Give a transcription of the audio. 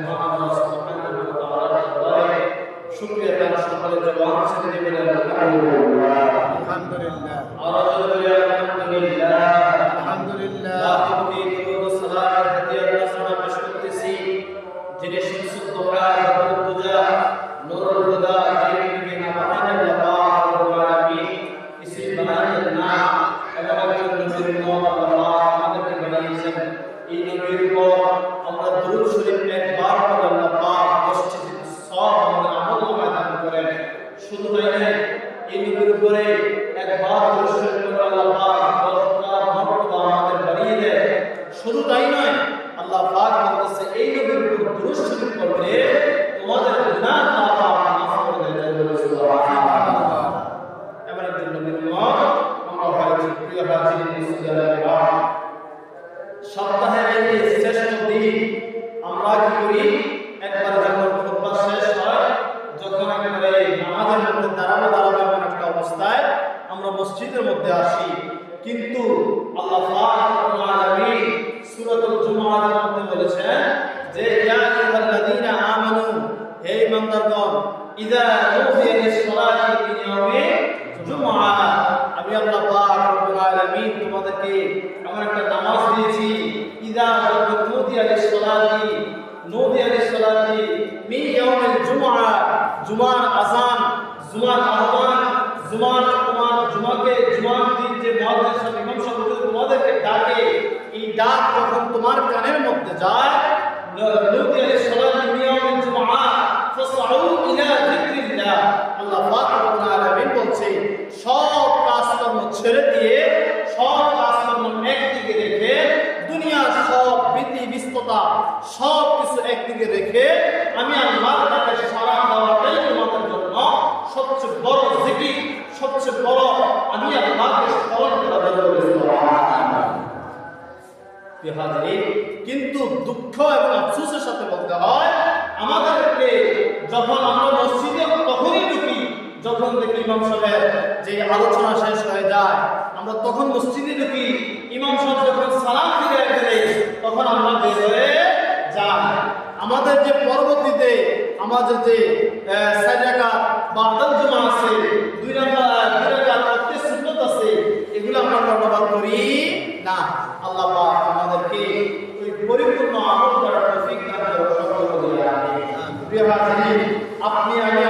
মহান আল্লাহ সুবহানাহু ওয়া তাআলার দরবারে শুকরিয়া তার সকলে জবান ছেড়ে দিবেন আলহামদুলিল্লাহ আলহামদুলিল্লাহ আর আলহামদুলিল্লাহ আলহামদুলিল্লাহ লাখোটি দুরূদ সালাম হাদিয়া রাসূল পেশ করতেছি যিনি শামসুদ দুহা বদরুদ দুজা নূরুল হুদা যিনি নামাজ আল্লাহ রাব্বুল আলামিন ইসি বানায়েন না এবং একজন নবীর উম্মত আল্লাহ আমাদেরকে বানিয়েছেন এই নবীর উপর আমরা দুরূদ শরীফ একবার পড়ে আল্লাহ পাক মসজিদে সব আমাদের আমল দান করেন শুধু তাই নয় এই নবীর উপরে একবার দুরূদ শরীফ পড়ে আল্লাহ পাক 10টা মর্তবা আমাদের বাড়িয়ে দেয় শুধু তাই নয় আল্লাহ পাক বলতেছে এই নবীর উপর দুরূদ শরীফ পড়লে তোমাদের গুনাহ আল্লাহ পাক মাফ করে দেন সুবহানাল্লাহ এমন একজন নবীর উম্মত আমরা হয়েছি প্রিয় হাজিরিন মুসলিম সপ্তাহের এই শ্রেষ্ঠ দিন আমরা কি করি একবার যখন খুতবা শেষ হয় যখন একেবারে নামাজের মধ্যে দাঁড়াবো এমন একটা অবস্থায় আমরা মসজিদের মধ্যে আসি কিন্তু আল্লাহ পাক রব্বুল আলামিন সূরাতুল জুমআর মধ্যে বলেছেন যে ইয়া আইয়ুহাল্লাযীনা আমানু হে ঈমানদারগণ ইযা নুদিয়া লিস-সালাতি মিন ইয়াউমিল জুমআ আমি আল্লাহ পাক রব্বুল আলামিন তোমাদেরকে এমন একটা নামাজ দিয়েছি ইযা নুদিয়া লিস-সালাতি মিন ইয়াউমিল জুমআ জুমার আযান জুমার আহ্বান জুমার দিন যে মুয়াজ্জিন সাহেব ইমাম সাহেব তোমাদেরকে ডাকে এই ডাক যখন তোমার কানের মধ্যে যায় নুদিয়া লিস-সালাতি মিন ইয়াউমিল জুমআ ফাসআউ ইলা যিকরিল্লাহ আল্লাহ পাক রব্বুল আলামিন বলছে সব কাজকর্ম ছেড়ে দিয়ে সব কাজকর্ম একদিকে রেখে দুনিয়ার সব ব্যস্ততা সব কিছু একদিকে রেখে আমি আল্লাহর কাছে সারা দেওয়াটাই তোমাদের জন্য সবচেয়ে বড় জিকির সবচেয়ে বড় আমি আল্লাহকে স্মরণ করা হাজির কিন্তু দুঃখ এবং আফসোসের সাথে বলতে হয় আমাদেরকে যখন আমরা মসজিদে তখনই ঢুকি যখন দেখি ইমাম সাহেবের যে আলোচনা শেষ হয়ে যায় আমরা তখন মসজিদে ঢুকি ইমাম সাহেব যখন সালাম ফিরিয়ে দেয় তখন আমরা বের হয়ে যাই আমাদের যে পরবর্তীতে আমাদের যে 4 রাকাত বাদাল জুমা আছে 2 রাকাত প্রত্যেক সুন্নাত আছে এগুলো আমরা ব্যবহার করি না আল্লাহ পাক আমাদেরকে ওই পরিপূর্ণ আমল করার তৌফিক দান করুন সকলকে আমিন প্রিয় হাজিরিন আপনি আমি